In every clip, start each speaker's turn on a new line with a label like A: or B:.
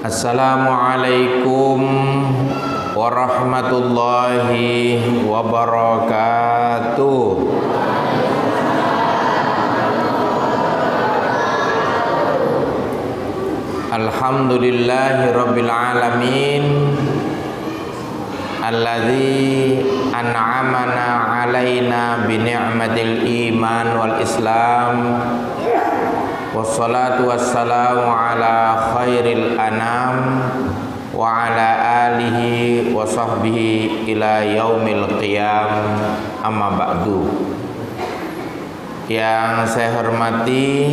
A: Assalamualaikum warahmatullahi wabarakatuh. Alhamdulillahi rabbil alamin, alladzi an'amana alaina bi ni'matil iman wal islam. Wassalatu wassalamu ala khairil anam wa ala alihi wa sahbihi ila yaumil qiyam, amma ba'du. Yang saya hormati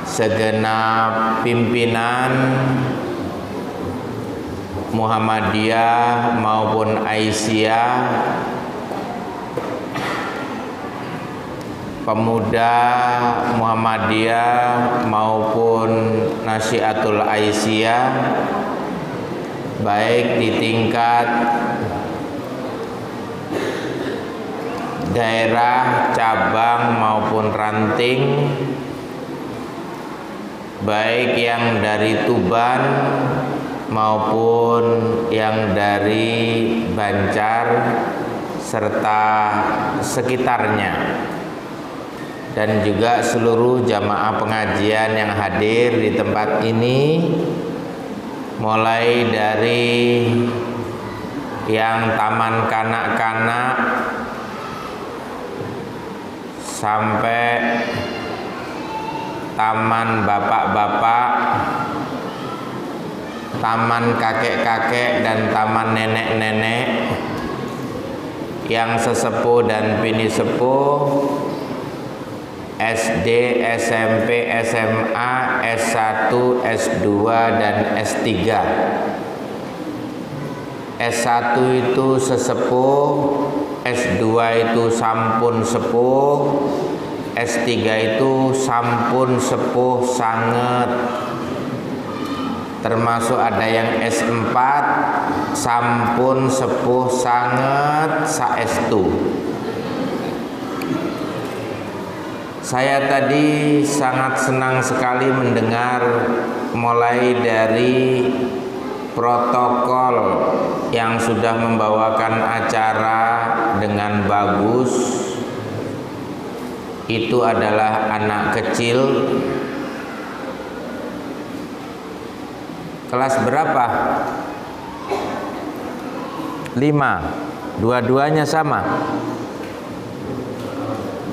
A: segenap pimpinan Muhammadiyah maupun Aisyah, pemuda Muhammadiyah maupun Nasihatul Aisyah, baik di tingkat daerah, cabang maupun ranting, baik yang dari Tuban maupun yang dari Banjar serta sekitarnya, dan juga seluruh jamaah pengajian yang hadir di tempat ini, mulai dari yang taman kanak-kanak sampai taman bapak-bapak, taman kakek-kakek dan taman nenek-nenek, yang sesepuh dan bini sepuh, SD, SMP, SMA, S1, S2, dan S3. S1 itu sesepuh, S2 itu sampun sepuh, S3 itu sampun sepuh sanget. Termasuk ada yang S4 sampun sepuh sanget saestu. Saya tadi sangat senang sekali mendengar mulai dari protokol yang sudah membawakan acara dengan bagus. Itu adalah anak kecil. Kelas berapa? 5. Dua-duanya sama.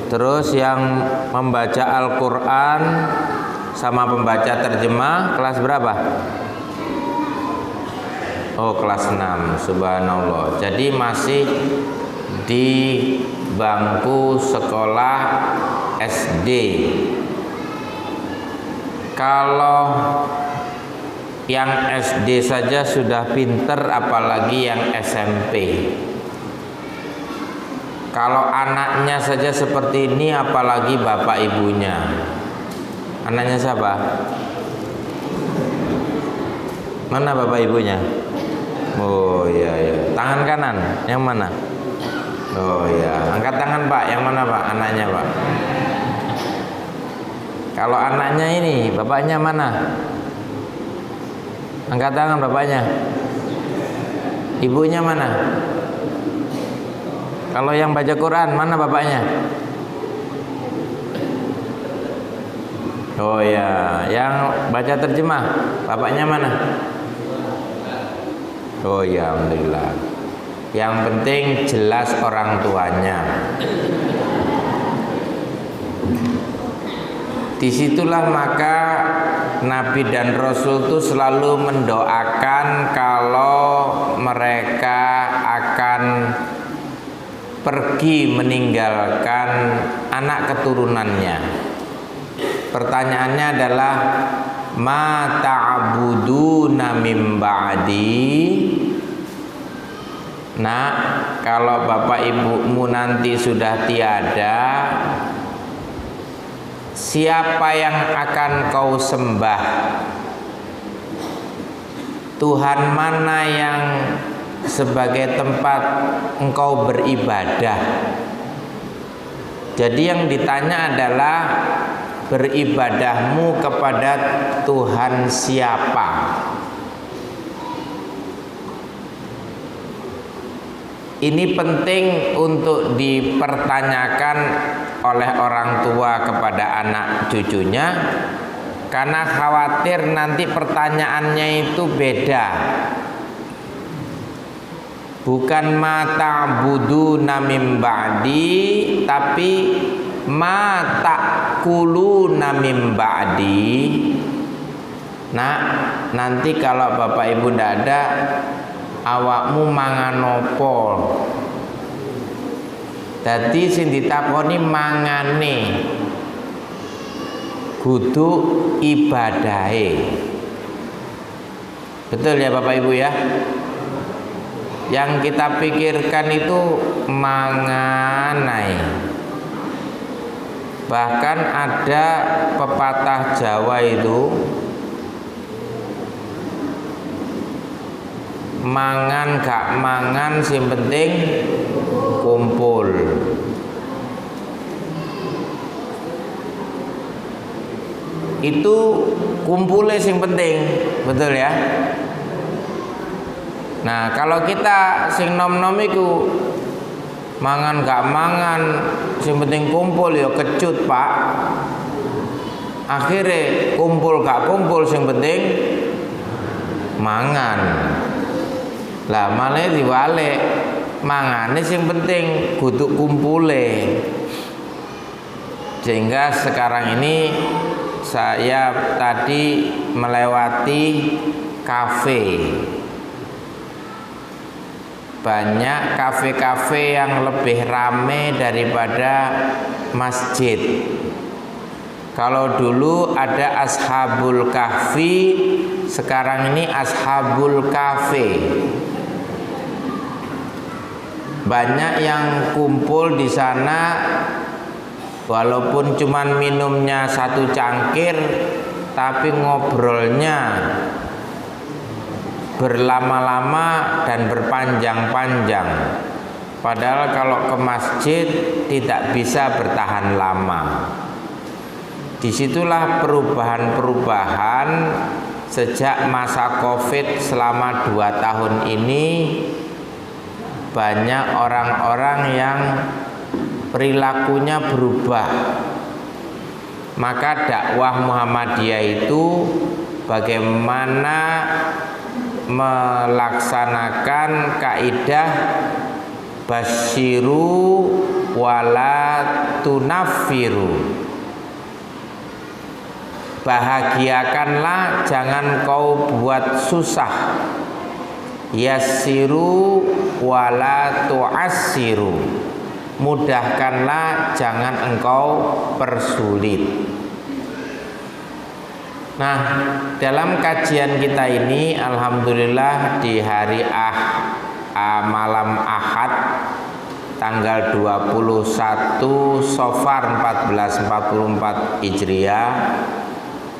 A: Terus yang membaca Al-Quran sama pembaca terjemah kelas berapa? Oh, kelas 6. Subhanallah. Jadi masih di bangku sekolah SD. Kalau yang SD saja sudah pinter, apalagi yang SMP. Kalau anaknya saja seperti ini, apalagi bapak ibunya. Anaknya siapa? Mana bapak ibunya? Oh iya ya. Tangan kanan, yang mana? Oh iya. Angkat tangan Pak, yang mana Pak? Anaknya Pak. Kalau anaknya ini, bapaknya mana? Angkat tangan bapaknya. Ibunya mana? Kalau yang baca Quran, mana bapaknya? Oh ya, yang baca terjemah, bapaknya mana? Oh ya, alhamdulillah. Yang penting jelas orang tuanya. Disitulah maka Nabi dan Rasul itu selalu mendoakan kalau mereka akan pergi meninggalkan anak keturunannya. Pertanyaannya adalah, ma ta'buduna mim ba'di? Nah, kalau bapak ibumu nanti sudah tiada, siapa yang akan kau sembah? Tuhan mana yang sebagai tempat engkau beribadah? Jadi yang ditanya adalah beribadahmu kepada Tuhan siapa? Ini penting untuk dipertanyakan oleh orang tua kepada anak cucunya, karena khawatir nanti pertanyaannya itu beda. Bukan ma ta'buduna mim ba'di, tapi ma ta'kuluna mim ba'di. Nah, nanti kalau bapak ibu ndak ada, awakmu mangan opo? Dadi sing ditakoni mangane, kudu ibadahe. Betul ya bapak ibu ya? Yang kita pikirkan itu manganai. Bahkan ada pepatah Jawa itu, mangan gak mangan sing penting kumpul. Itu kumpulnya sing penting, betul ya? Nah, kalau kita sing nom-nom iku mangan gak mangan sing penting kumpul, ya kecut, Pak. Akhirnya kumpul gak kumpul sing penting mangan. Lah malah diwalik, mangane sing penting kudu kumpule. Sehingga sekarang ini saya tadi melewati kafe. Banyak kafe-kafe yang lebih rame daripada masjid. Kalau dulu ada Ashabul Kahfi, sekarang ini Ashabul Kafe. Banyak yang kumpul di sana, walaupun cuman minumnya 1 cangkir, tapi ngobrolnya berlama-lama dan berpanjang-panjang. Padahal kalau ke masjid tidak bisa bertahan lama. Disitulah perubahan-perubahan sejak masa Covid selama 2 tahun ini. Banyak orang-orang yang perilakunya berubah. Maka dakwah Muhammadiyah itu bagaimana melaksanakan kaidah basyiru wala tunaffiru. Bahagiakanlah, jangan kau buat susah. Yassiru wala tu'assiru. Mudahkanlah, jangan engkau persulit. Nah, dalam kajian kita ini alhamdulillah di hari malam Ahad tanggal 21 Safar 1444 Hijriah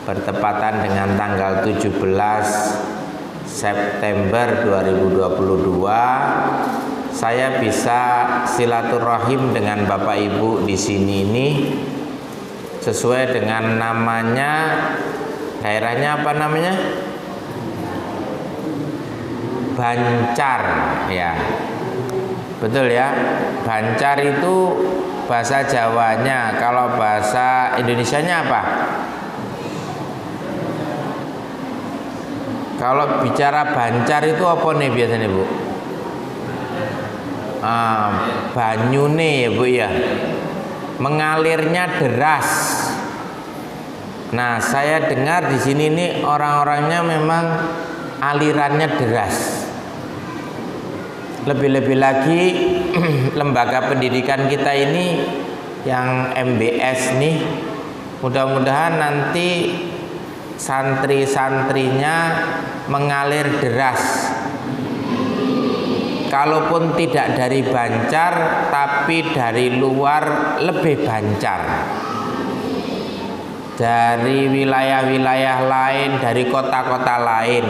A: bertepatan dengan tanggal 17 September 2022, saya bisa silaturahim dengan Bapak Ibu di sini ini sesuai dengan namanya. Daerahnya apa namanya? Bancar, ya. Betul ya. Bancar itu bahasa Jawanya. Kalau bahasa Indonesianya apa? Kalau bicara bancar itu apa nih biasanya, Bu? Banyune ya, Bu ya. Mengalirnya deras. Nah, saya dengar di sini nih orang-orangnya memang alirannya deras. Lebih-lebih lagi lembaga pendidikan kita ini yang MBS nih, mudah-mudahan nanti santri-santrinya mengalir deras. Kalaupun tidak dari Bancar, tapi dari luar lebih Bancar. Dari wilayah-wilayah lain, dari kota-kota lain.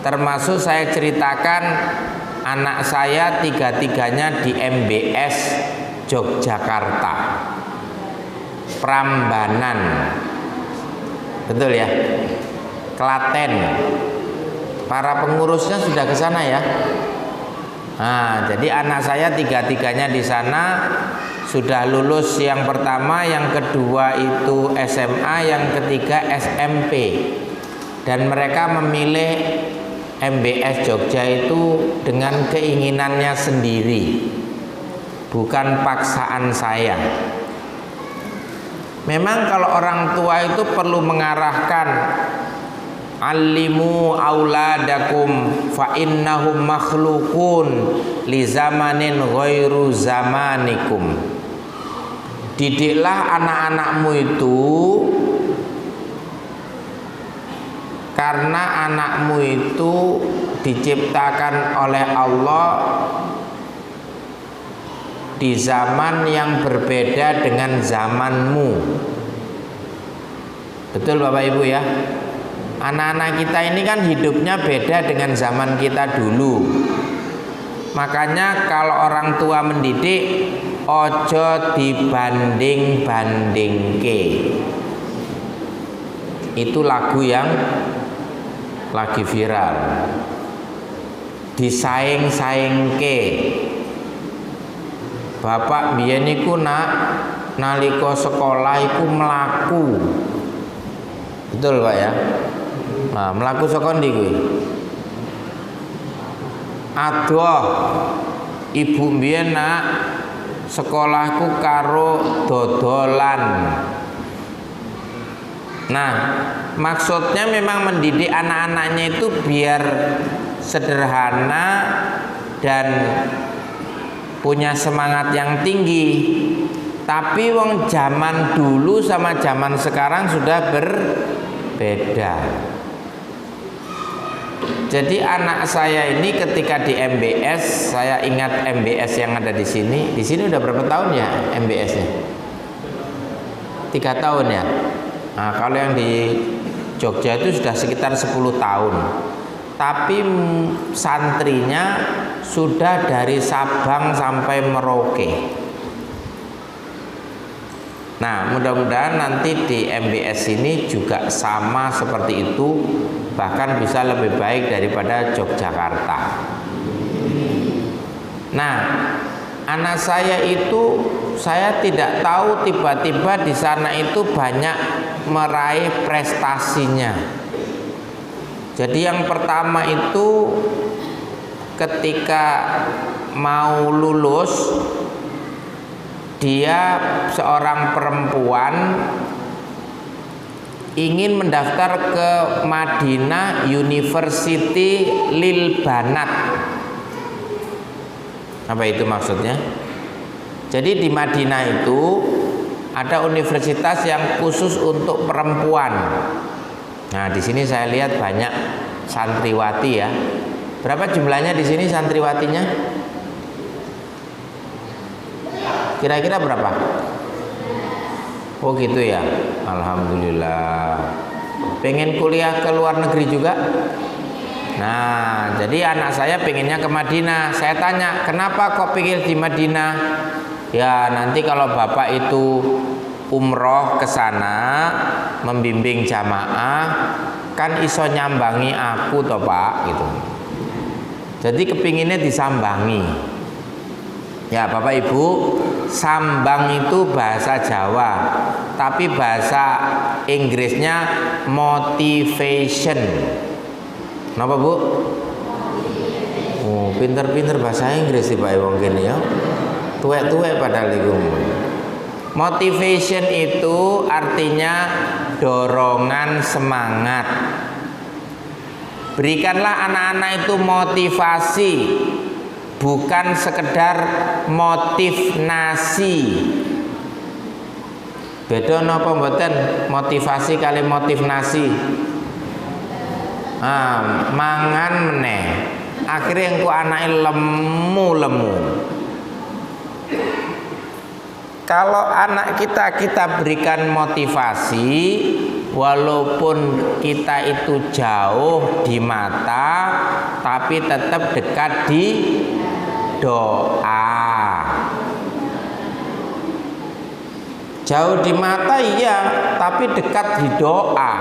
A: Termasuk saya ceritakan anak saya 3-tiganya di MBS Yogyakarta. Prambanan, betul ya, Klaten. Para pengurusnya sudah ke sana ya. Nah, jadi anak saya tiga-tiganya di sana sudah lulus, yang pertama, yang kedua itu SMA, yang ketiga SMP. Dan mereka memilih MBS Jogja itu dengan keinginannya sendiri, bukan paksaan saya. Memang kalau orang tua itu perlu mengarahkan, alimu auladakum fa innahum makhlukun li zamanin ghairu zamanikum. Didiklah anak-anakmu itu karena anakmu itu diciptakan oleh Allah di zaman yang berbeda dengan zamanmu. Betul Bapak Ibu ya. Anak-anak kita ini kan hidupnya beda dengan zaman kita dulu. Makanya kalau orang tua mendidik, ojo dibanding-bandingke. Itu lagu yang lagi viral. Disaing-saingke. Bapak biyen iku nalika sekolah iku mlaku. Betul Pak ya? Nah, mlaku saka ndi kuwi? Adoh. Ibu biyen sekolahku karo dodolan. Nah, maksudnya memang mendidik anak-anaknya itu biar sederhana dan punya semangat yang tinggi. Tapi wong zaman dulu sama zaman sekarang sudah berbeda. Jadi anak saya ini ketika di MBS, saya ingat MBS yang ada di sini. Di sini udah berapa tahun ya MBS-nya? 3 tahun ya. Nah, kalau yang di Jogja itu sudah sekitar 10 tahun. Tapi santrinya sudah dari Sabang sampai Merauke. Nah, mudah-mudahan nanti di MBS ini juga sama seperti itu, bahkan bisa lebih baik daripada Yogyakarta. Nah, anak saya itu saya tidak tahu tiba-tiba di sana itu banyak meraih prestasinya. Jadi yang pertama itu ketika mau lulus, dia seorang perempuan ingin mendaftar ke Madinah University Lil Banat. Apa itu maksudnya? Jadi di Madinah itu ada universitas yang khusus untuk perempuan. Nah, di sini saya lihat banyak santriwati ya. Berapa jumlahnya di sini santriwatinya? Kira-kira berapa? Oh gitu ya. Alhamdulillah. Pengen kuliah ke luar negeri juga? Nah, jadi anak saya pengennya ke Madinah. Saya tanya, kenapa kok pengen di Madinah? Ya, nanti kalau bapak itu umroh ke sana membimbing jamaah, kan iso nyambangi aku toh Pak gitu. Jadi kepinginnya disambangi. Ya Bapak Ibu, sambang itu bahasa Jawa, tapi bahasa Inggrisnya motivation. Kenapa Bu? Oh, pinter-pinter bahasa Inggris sih Pak wong kene ya. Tuwek-tuwek padahal iku. Motivation itu artinya dorongan semangat. Berikanlah anak-anak itu motivasi, bukan sekedar motif nasi. Beda napa mboten motivasi kali motif nasi? Mangan meneh. Akhirnya engko anake lemu-lemu. Kalau anak kita berikan motivasi, walaupun kita itu jauh di mata, tapi tetap dekat di doa. Jauh di mata iya, tapi dekat di doa.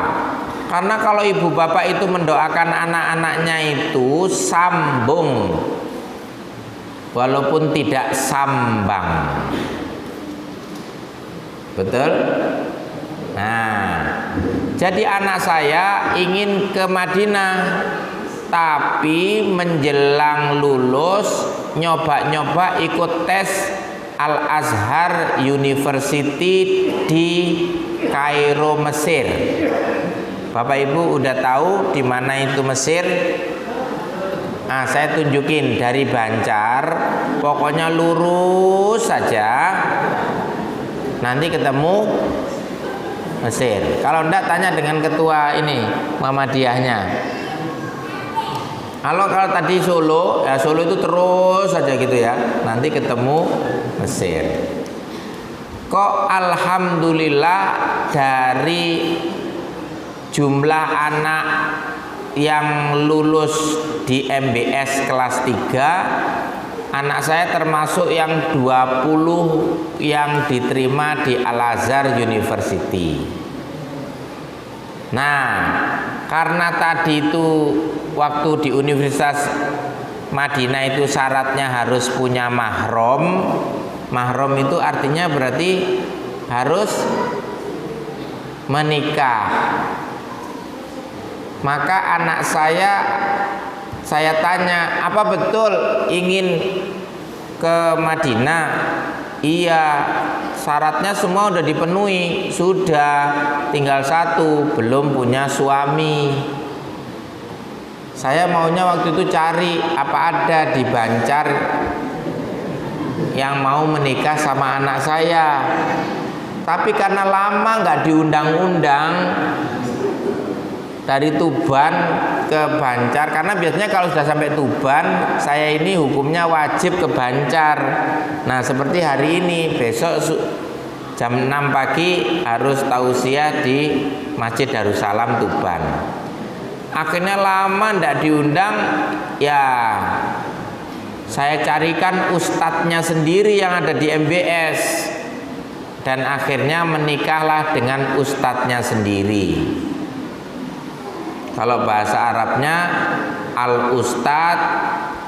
A: Karena kalau ibu bapak itu mendoakan anak-anaknya itu sambung, walaupun tidak sambang. Betul? Nah, jadi anak saya ingin ke Madinah, tapi menjelang lulus nyoba-nyoba ikut tes Al-Azhar University di Kairo, Mesir. Bapak Ibu udah tahu di mana itu Mesir? Nah, saya tunjukin dari Banjar, pokoknya lurus saja, nanti ketemu Mesir. Kalau enggak tanya dengan ketua ini Muhammadiyahnya. Kalau tadi Solo, ya Solo itu terus saja gitu ya, nanti ketemu Mesir. Kok alhamdulillah dari jumlah anak yang lulus di MBS kelas 3, anak saya termasuk yang 20 yang diterima di Al-Azhar University. Nah, karena tadi itu waktu di Universitas Madinah itu syaratnya harus punya mahram. Mahram itu artinya berarti harus menikah. Maka anak saya tanya, apa betul ingin ke Madinah? Iya, syaratnya semua udah dipenuhi, sudah, tinggal satu, belum punya suami. Saya maunya waktu itu cari apa ada di Banjar yang mau menikah sama anak saya. Tapi karena lama nggak diundang-undang dari Tuban ke Banjar, karena biasanya kalau sudah sampai Tuban, saya ini hukumnya wajib ke Banjar. Nah, seperti hari ini, besok jam 6 pagi harus tausiah di Masjid Darussalam Tuban. Akhirnya lama ndak diundang, ya saya carikan ustadznya sendiri yang ada di MBS, dan akhirnya menikahlah dengan ustadznya sendiri. Kalau bahasa Arabnya al-ustad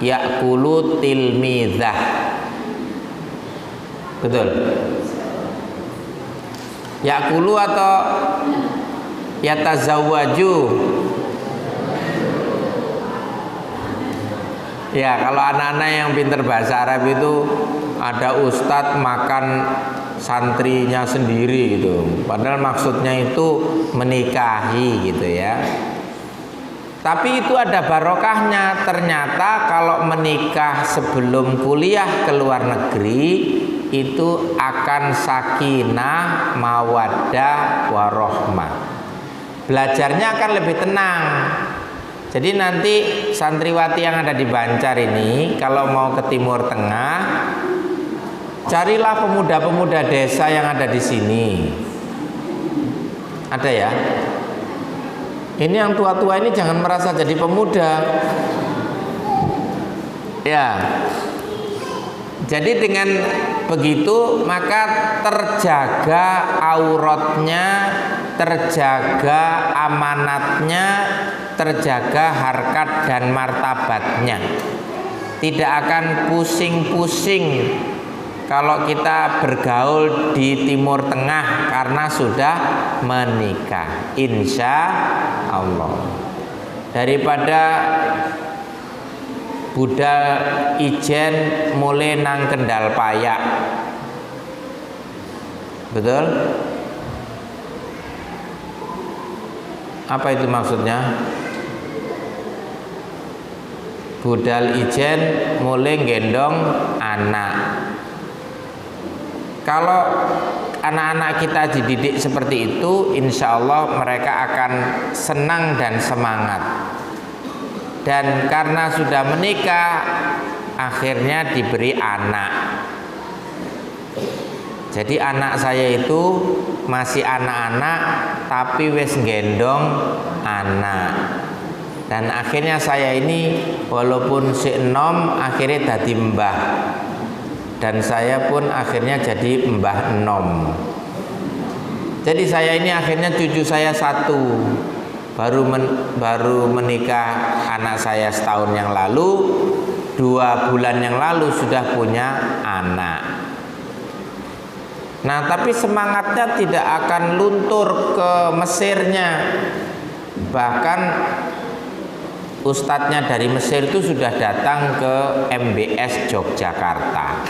A: ya'kulu tilmidah. Betul? Ya'kulu atau yatazawwaju? Ya, kalau anak-anak yang pintar bahasa Arab itu ada ustadz makan santrinya sendiri gitu. Padahal maksudnya itu menikahi gitu ya. Tapi itu ada barokahnya. Ternyata kalau menikah sebelum kuliah ke luar negeri itu akan sakinah, mawaddah, warohmah. Belajarnya akan lebih tenang. Jadi nanti santriwati yang ada di Banjar ini kalau mau ke Timur Tengah, carilah pemuda-pemuda desa yang ada di sini. Ada ya? Ini yang tua-tua ini jangan merasa jadi pemuda. Ya. Jadi dengan begitu maka terjaga auratnya, terjaga amanatnya, terjaga harkat dan martabatnya. Tidak akan pusing-pusing kalau kita bergaul di Timur Tengah karena sudah menikah, insya Allah. Daripada budal ijen mulai nang Kendal Payak. Betul? Apa itu maksudnya? Budal ijen mulai gendong anak. Kalau anak-anak kita dididik seperti itu, insya Allah mereka akan senang dan semangat. Dan karena sudah menikah, akhirnya diberi anak. Jadi anak saya itu masih anak-anak, tapi wis gendong anak. Dan akhirnya saya ini walaupun si enom akhirnya dadi mbah. Dan saya pun akhirnya jadi mbah enom. Jadi saya ini akhirnya cucu saya satu, baru menikah anak saya setahun yang lalu, 2 bulan yang lalu sudah punya anak. Nah, tapi semangatnya tidak akan luntur ke Mesirnya. Bahkan ustadznya dari Mesir itu sudah datang ke MBS Yogyakarta.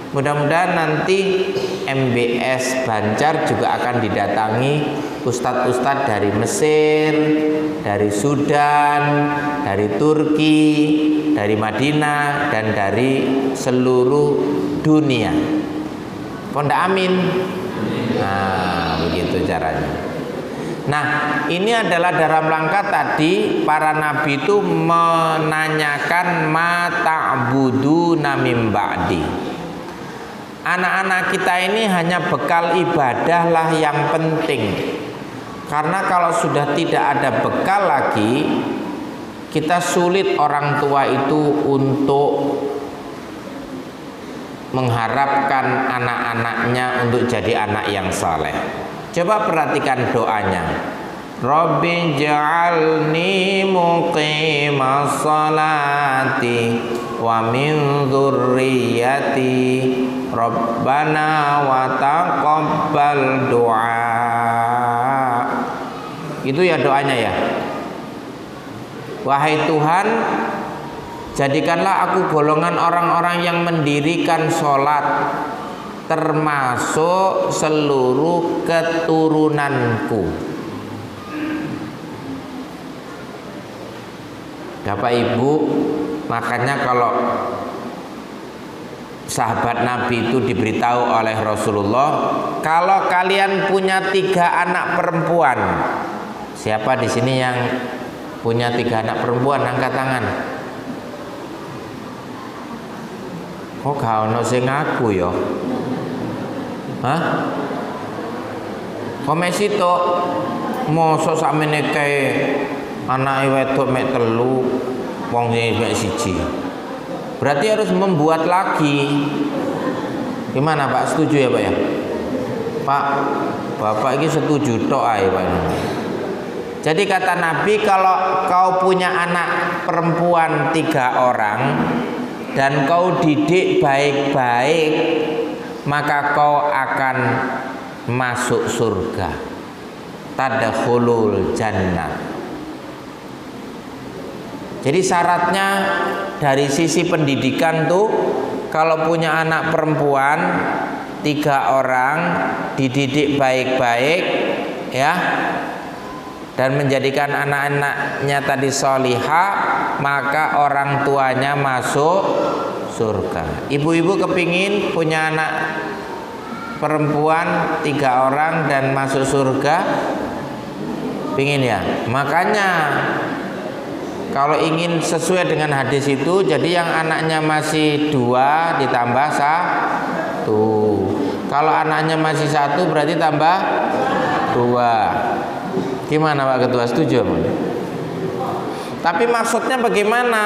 A: Mudah-mudahan nanti MBS Banjar juga akan didatangi ustadz-ustadz dari Mesir, dari Sudan, dari Turki, dari Madinah, dan dari seluruh dunia. Pondak amin. Nah, begitu caranya. Nah, ini adalah dalam rangka tadi para nabi itu menanyakan ma ta'buduna mim ba'di. Anak-anak kita ini hanya bekal ibadah lah yang penting. Karena kalau sudah tidak ada bekal lagi, kita sulit orang tua itu untuk mengharapkan anak-anaknya untuk jadi anak yang saleh. Coba perhatikan doanya. Rabbi ja'alni muqimas salati wa min dzurriyyati Rabbana wa taqabbal du'a. Itu ya doanya ya. Wahai Tuhan, jadikanlah aku golongan orang-orang yang mendirikan sholat, termasuk seluruh keturunanku. Bapak Ibu, makanya kalau sahabat Nabi itu diberitahu oleh Rasulullah, kalau kalian punya 3 anak perempuan, siapa di sini yang punya 3 anak perempuan? Angkat tangan. Kok gak ono sing ngaku ya? Hah? Komesi to mosok sakmene kae anake wedok mek 3, wong sing mek 1. Berarti harus membuat lagi. Gimana Pak? Setuju ya Pak ya? Pak, Bapak ini setuju tok ae Pak. Jadi kata Nabi, kalau kau punya anak perempuan 3 orang dan kau didik baik-baik, maka kau akan masuk surga. Tadkhulul jannah. Jadi syaratnya dari sisi pendidikan tuh, kalau punya anak perempuan 3 orang, dididik baik-baik ya, dan menjadikan anak-anaknya tadi sholihah, maka orang tuanya masuk surga. Ibu-ibu kepingin punya anak perempuan 3 orang dan masuk surga? Pingin ya? Makanya kalau ingin sesuai dengan hadis itu, jadi yang anaknya masih 2 ditambah 1. Kalau anaknya masih 1 berarti tambah 2. Gimana Pak Ketua, setuju? Tapi maksudnya bagaimana?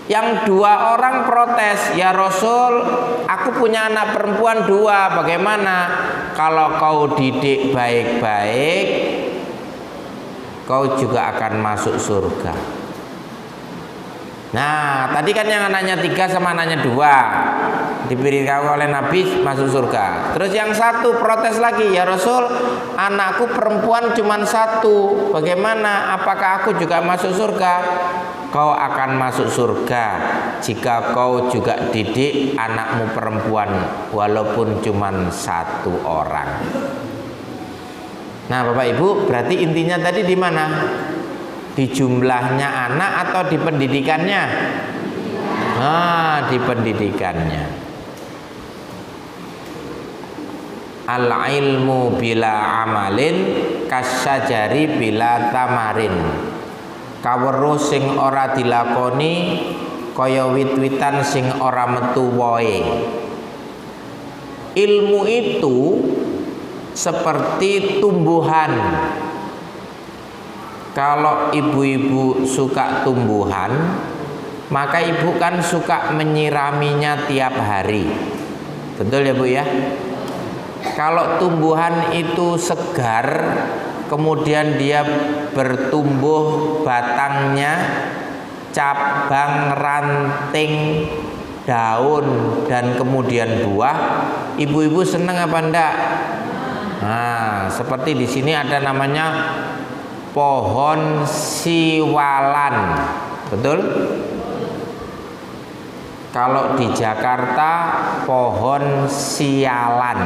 A: Yang 2 orang protes, ya Rasul, aku punya anak perempuan 2, bagaimana? Kalau kau didik baik-baik, kau juga akan masuk surga. Nah, tadi kan yang anaknya 3 sama anaknya 2 diberitahu oleh Nabi masuk surga. Terus yang 1 protes lagi, ya Rasul, anakku perempuan cuma 1, bagaimana? Apakah aku juga masuk surga? Kau akan masuk surga jika kau juga didik anakmu perempuan walaupun cuma 1 orang. Nah, Bapak Ibu, berarti intinya tadi di mana? Di jumlahnya anak atau di pendidikannya? Nah, di pendidikannya. Al ilmu bila amalin kasyajari bila tamarin. Kaweruh sing ora dilakoni kaya wit-witan sing ora metu wohe. Ilmu itu seperti tumbuhan. Kalau ibu-ibu suka tumbuhan, maka ibu kan suka menyiraminya tiap hari. Betul ya Bu ya? Kalau tumbuhan itu segar, kemudian dia bertumbuh batangnya, cabang, ranting, daun, dan kemudian buah, ibu-ibu senang apa enggak? Nah, seperti di sini ada namanya pohon siwalan, betul? Kalau di Jakarta pohon sialan,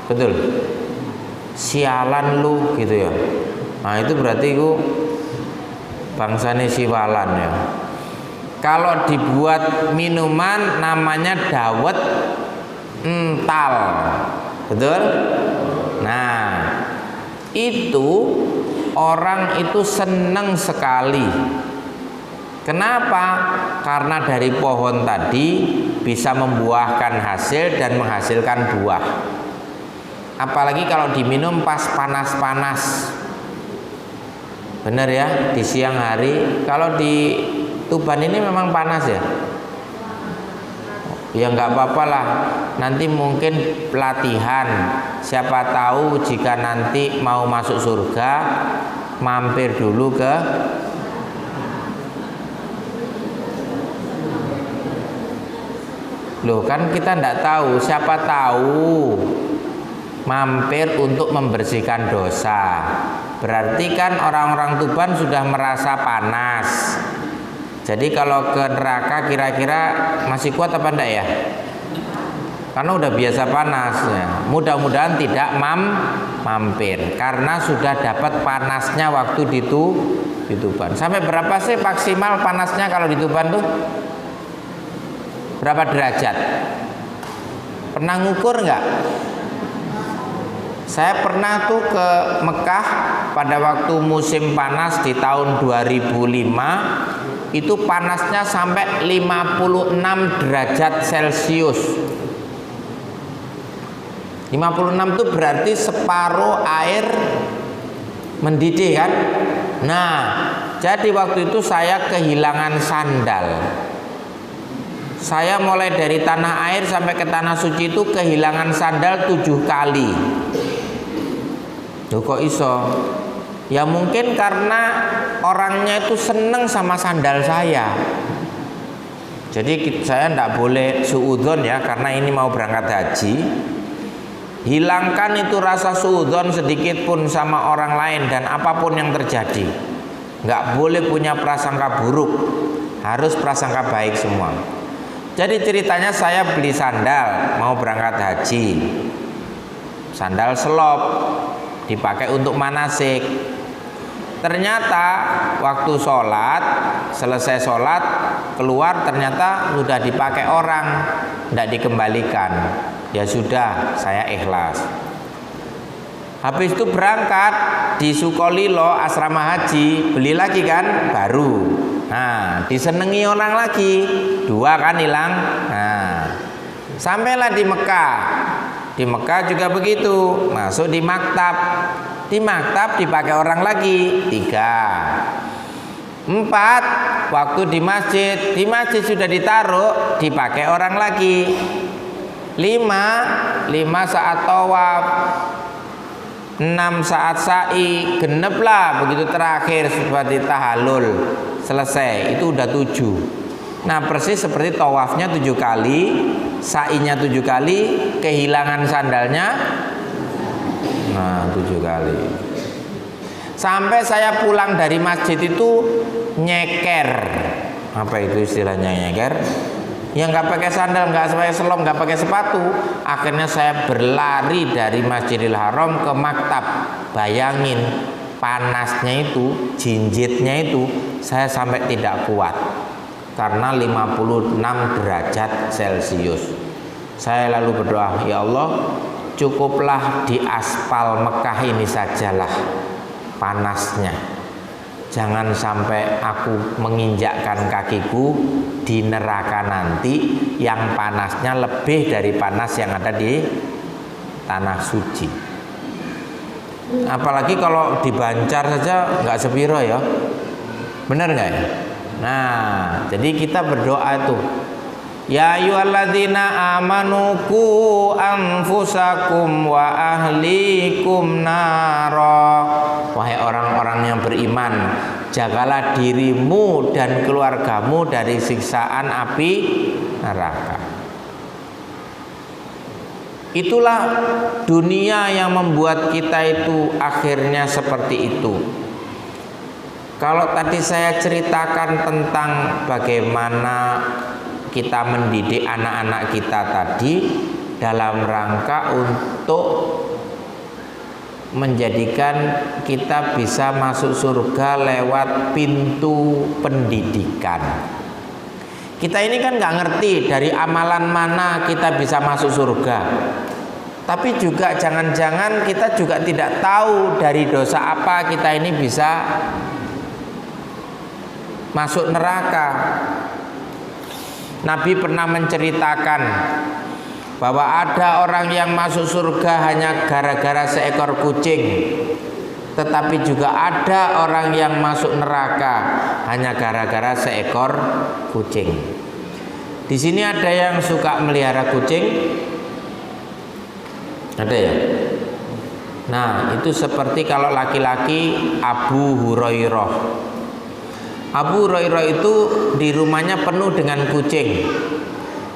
A: betul? Sialan lu gitu ya. Nah itu berarti itu bangsane siwalan ya. Kalau dibuat minuman namanya dawet ental, betul? Nah itu orang itu senang sekali. Kenapa? Karena dari pohon tadi bisa membuahkan hasil dan menghasilkan buah. Apalagi kalau diminum pas panas-panas. Benar ya, di siang hari. Kalau di Tuban ini memang panas ya. Ya nggak apa-apa lah. Nanti mungkin pelatihan. Siapa tahu jika nanti mau masuk surga, mampir dulu ke loh, kan kita tidak tahu, siapa tahu mampir untuk membersihkan dosa. Berarti kan orang-orang Tuban sudah merasa panas. Jadi kalau ke neraka kira-kira masih kuat apa enggak ya? Karena udah biasa panasnya. Mudah-mudahan tidak mampir karena sudah dapat panasnya waktu di Tuban. Sampai berapa sih maksimal panasnya kalau di Tuban tuh? Berapa derajat? Pernah ngukur nggak? Saya pernah tuh ke Mekah pada waktu musim panas di tahun 2005. Itu panasnya sampai 56 derajat Celcius. 56 itu berarti separuh air mendidih kan? Nah, jadi waktu itu saya kehilangan sandal. Saya mulai dari tanah air sampai ke tanah suci itu kehilangan sandal 7 kali. Loh kok iso? Ya mungkin karena orangnya itu seneng sama sandal saya. Jadi saya tidak boleh suudzon ya, karena ini mau berangkat haji. Hilangkan itu rasa suudzon sedikit pun sama orang lain dan apapun yang terjadi. Nggak boleh punya prasangka buruk, harus prasangka baik semua. Jadi ceritanya saya beli sandal mau berangkat haji. Sandal selop dipakai untuk manasik. Ternyata waktu sholat, selesai sholat keluar ternyata sudah dipakai orang, tidak dikembalikan. Ya sudah, saya ikhlas. Habis itu berangkat di Sukolilo asrama haji, beli lagi kan baru. Nah, disenengi orang lagi, 2 kan hilang. Nah, sampailah di Mekah. Di Mekah juga begitu, masuk di maktab. Di maktab dipakai orang lagi, 3. 4, waktu di masjid sudah ditaruh, dipakai orang lagi. 5 saat tawaf. 6 saat sa'i, genep lah begitu terakhir seperti tahallul selesai, itu udah 7. Nah persis seperti tawafnya 7 kali, sa'inya 7 kali, kehilangan sandalnya nah 7 kali. Sampai saya pulang dari masjid itu nyeker. Apa itu istilahnya nyeker? Yang nggak pakai sandal, nggak pakai selom, nggak pakai sepatu. Akhirnya saya berlari dari Masjidil Haram ke maktab. Bayangin panasnya itu, jinjitnya itu, saya sampai tidak kuat karena 56 derajat Celcius. Saya lalu berdoa, ya Allah, cukuplah di aspal Mekah ini sajalah panasnya. Jangan sampai aku menginjakkan kakiku di neraka nanti yang panasnya lebih dari panas yang ada di tanah suci. Apalagi kalau dibancar saja nggak sepiro ya, benar nggak ya? Nah, jadi kita berdoa itu Ya ayyuhalladzina amanu qu anfusakum wa ahlikum nara. Wahai orang-orang yang beriman, jagalah dirimu dan keluargamu dari siksaan api neraka. Itulah dunia yang membuat kita itu akhirnya seperti itu. Kalau tadi saya ceritakan tentang bagaimana kita mendidik anak-anak kita tadi dalam rangka untuk menjadikan kita bisa masuk surga lewat pintu pendidikan. Kita ini kan nggak ngerti dari amalan mana kita bisa masuk surga. Tapi juga jangan-jangan kita juga tidak tahu dari dosa apa kita ini bisa masuk neraka. Nabi pernah menceritakan bahwa ada orang yang masuk surga hanya gara-gara seekor kucing, tetapi juga ada orang yang masuk neraka hanya gara-gara seekor kucing. Di sini ada yang suka melihara kucing? Ada ya? Nah, itu seperti kalau laki-laki Abu Hurairah. Abu Hurairah itu di rumahnya penuh dengan kucing,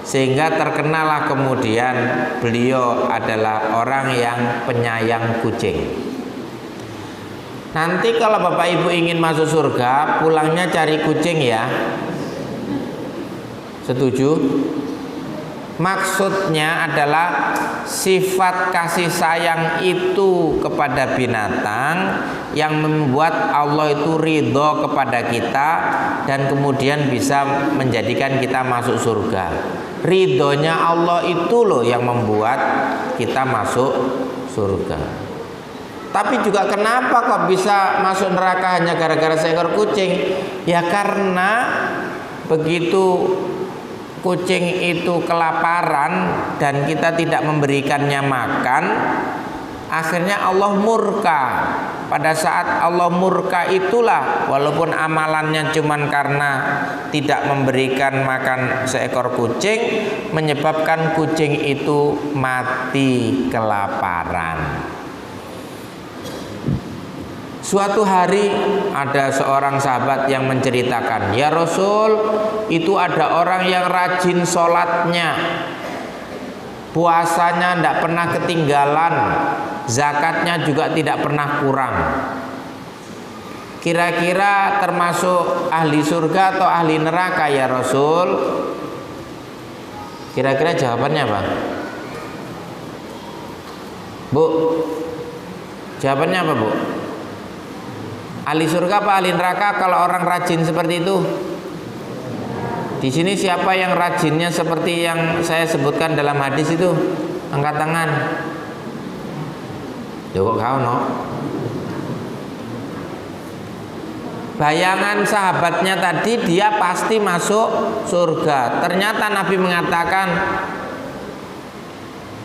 A: sehingga terkenalah kemudian beliau adalah orang yang penyayang kucing. Nanti kalau Bapak Ibu ingin masuk surga, pulangnya cari kucing ya. Setuju? Maksudnya adalah sifat kasih sayang itu kepada binatang yang membuat Allah itu ridho kepada kita dan kemudian bisa menjadikan kita masuk surga. Ridhonya Allah itu loh yang membuat kita masuk surga. Tapi juga kenapa kok bisa masuk neraka hanya gara-gara seekor kucing? Ya karena begitu kucing itu kelaparan dan kita tidak memberikannya makan, akhirnya Allah murka. Pada saat Allah murka itulah, walaupun amalannya cuman karena tidak memberikan makan seekor kucing, menyebabkan kucing itu mati kelaparan. Suatu hari ada seorang sahabat yang menceritakan, "Ya Rasul, itu ada orang yang rajin sholatnya, puasanya tidak pernah ketinggalan, zakatnya juga tidak pernah kurang. Kira-kira termasuk ahli surga atau ahli neraka ya Rasul?" Kira-kira jawabannya apa? Bu, jawabannya apa Bu? Ahli surga apa ahli neraka kalau orang rajin seperti itu? Di sini siapa yang rajinnya seperti yang saya sebutkan dalam hadis itu? Angkat tangan. Yo kok kau no? Bayangan sahabatnya tadi dia pasti masuk surga. Ternyata Nabi mengatakan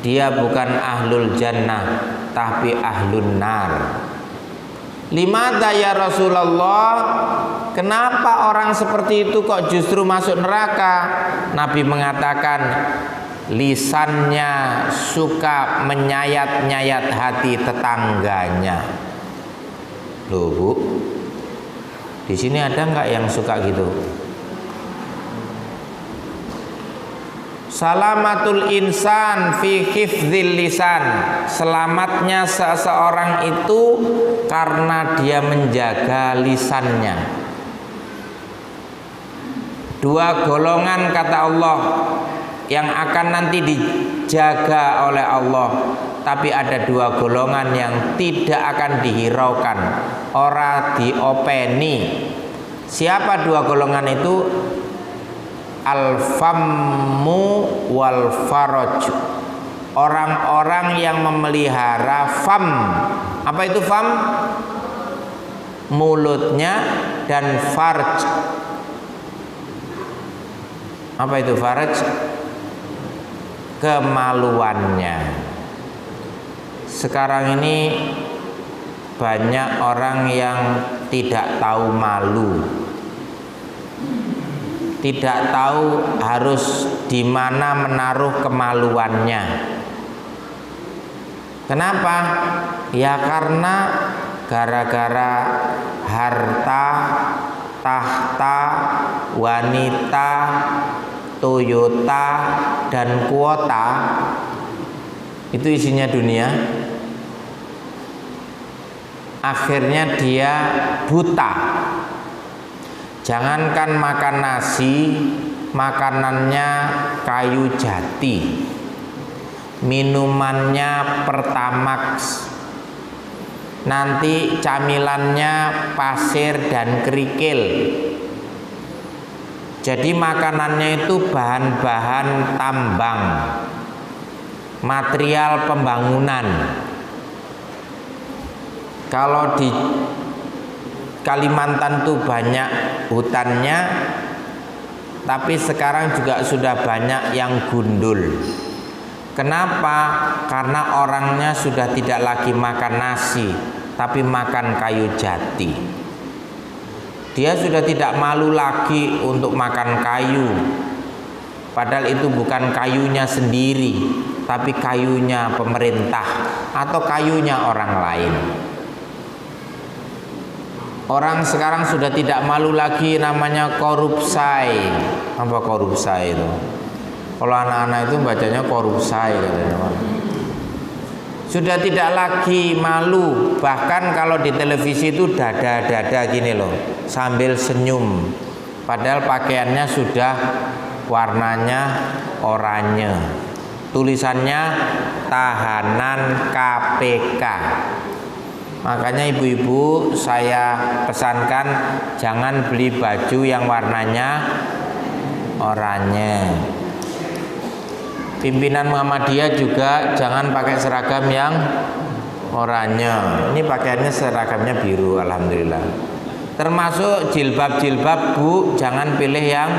A: dia bukan ahlul jannah tapi ahlun nar. Limadha ya Rasulullah, kenapa orang seperti itu kok justru masuk neraka? Nabi mengatakan lisannya suka menyayat-nyayat hati tetangganya. Loh Bu, di sini ada nggak yang suka gitu? Salamatul insan fi hifdzil lisan. Selamatnya seseorang itu karena dia menjaga lisannya. Dua golongan kata Allah yang akan nanti dijaga oleh Allah, tapi ada dua golongan yang tidak akan dihiraukan, ora diopeni. Siapa dua golongan itu? Al-fammu wal faraj. Orang-orang yang memelihara fam. Apa itu fam? Mulutnya. Dan farj. Apa itu farj? Kemaluannya. Sekarang ini banyak orang yang tidak tahu malu. tidak tahu harus di mana menaruh kemaluannya. Kenapa? Ya karena gara-gara harta, tahta, wanita, Toyota, dan kuota. Itu isinya dunia. Akhirnya dia buta. Jangankan makan nasi, makanannya kayu jati, minumannya Pertamax, nanti camilannya pasir dan kerikil. Jadi makanannya itu bahan-bahan tambang, material pembangunan. Kalau di Kalimantan tuh banyak hutannya, tapi sekarang juga sudah banyak yang gundul. Kenapa? Karena orangnya sudah tidak lagi makan nasi, tapi makan kayu jati. Dia sudah tidak malu lagi untuk makan kayu, padahal itu bukan kayunya sendiri, tapi kayunya pemerintah atau kayunya orang lain. Orang sekarang sudah tidak malu lagi namanya korupsi. Apa korupsi itu? Kalau anak-anak itu bacanya korupsi katanya. Sudah tidak lagi malu. Bahkan kalau di televisi itu dada-dada gini loh, sambil senyum. Padahal pakaiannya sudah warnanya oranye. Tulisannya tahanan KPK. Makanya ibu-ibu saya pesankan jangan beli baju yang warnanya oranye. Pimpinan Muhammadiyah juga jangan pakai seragam yang oranye. Ini pakaiannya seragamnya biru, alhamdulillah. Termasuk jilbab-jilbab Bu, jangan pilih yang.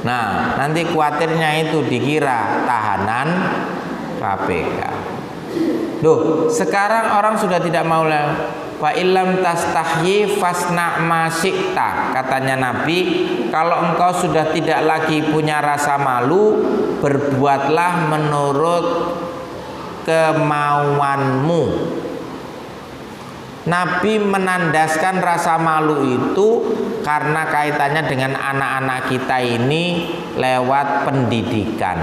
A: Nah, nanti khawatirnya itu dikira tahanan KPK. Duh, sekarang orang sudah tidak mau lah. Fa illam tastahyi fasna ma syi'ta, katanya Nabi, kalau engkau sudah tidak lagi punya rasa malu, berbuatlah menurut kemauanmu. Nabi menandaskan rasa malu itu karena kaitannya dengan anak-anak kita ini lewat pendidikan.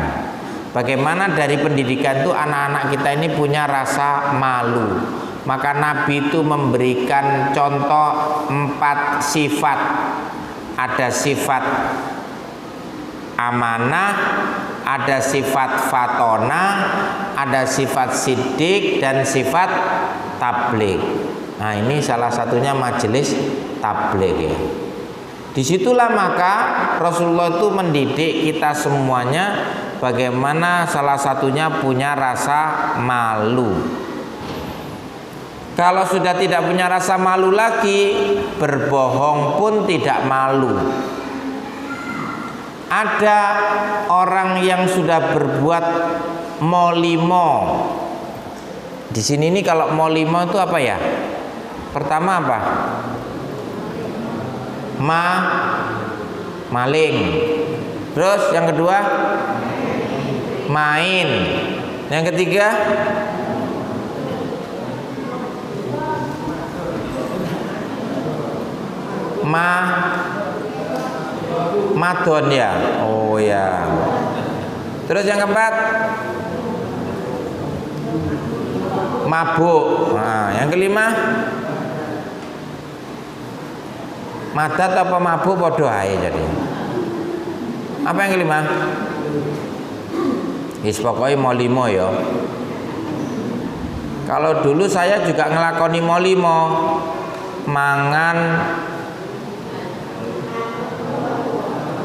A: Bagaimana dari pendidikan itu anak-anak kita ini punya rasa malu. Maka Nabi itu memberikan contoh 4 sifat. Ada sifat amanah, ada sifat fatona, ada sifat sidik, dan sifat tabligh. Nah, ini salah satunya majelis tabligh ya. Disitulah maka Rasulullah itu mendidik kita semuanya bagaimana salah satunya punya rasa malu. Kalau sudah tidak punya rasa malu lagi, berbohong pun tidak malu. Ada orang yang sudah berbuat molimo. Di sini nih kalau molimo itu apa ya? Pertama apa? Maling. Terus yang kedua main. Yang ketiga madon ya. Oh ya. Terus yang keempat mabuk. Nah, yang kelima madat apa mabuk podo ae jadi. Apa yang kelima? Wis pokoke molimo ya. Kalau dulu saya juga ngelakoni molimo, mangan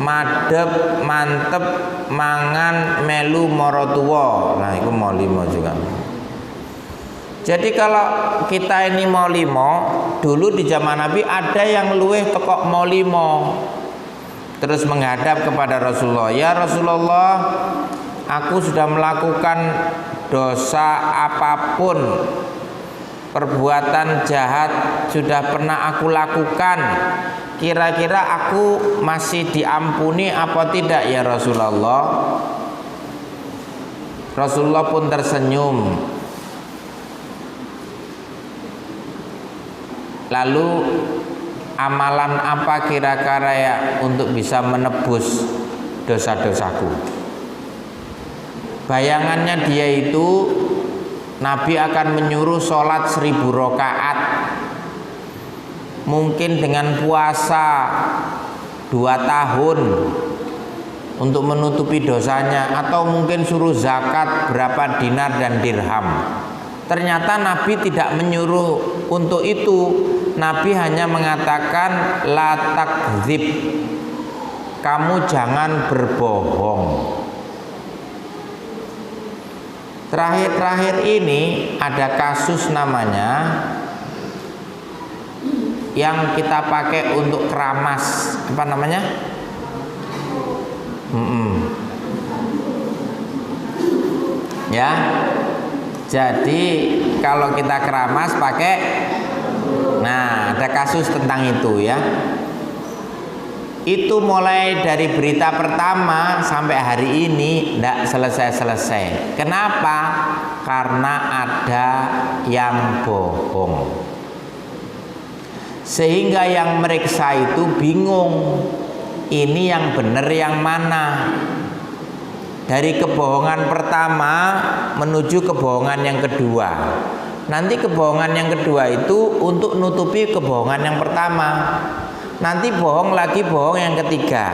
A: madep mantep mangan melu morotuwa. Nah, itu molimo juga. Jadi kalau kita ini molimo, dulu di zaman Nabi ada yang luweh tekok molimo, terus menghadap kepada Rasulullah, ya Rasulullah, aku sudah melakukan dosa apapun, perbuatan jahat sudah pernah aku lakukan, kira-kira aku masih diampuni apa tidak ya Rasulullah? Rasulullah pun tersenyum. Lalu amalan apa kira-kira ya untuk bisa menebus dosa-dosaku? Bayangannya dia itu Nabi akan menyuruh sholat 1000 rakaat, mungkin dengan puasa 2 tahun untuk menutupi dosanya, atau mungkin suruh zakat berapa dinar dan dirham. Ternyata Nabi tidak menyuruh untuk itu. Nabi hanya mengatakan la takdzib, kamu jangan berbohong. Terakhir-terakhir ini ada kasus namanya yang kita pakai untuk keramas, apa namanya? Ya. Jadi kalau kita keramas pakai, nah ada kasus tentang itu ya. Itu mulai dari berita pertama sampai hari ini tidak selesai-selesai. Kenapa? Karena ada yang bohong. Sehingga yang meriksa itu bingung, ini yang benar yang mana. Dari kebohongan pertama menuju kebohongan yang kedua. Nanti kebohongan yang kedua itu untuk nutupi kebohongan yang pertama. Nanti bohong lagi, bohong yang ketiga.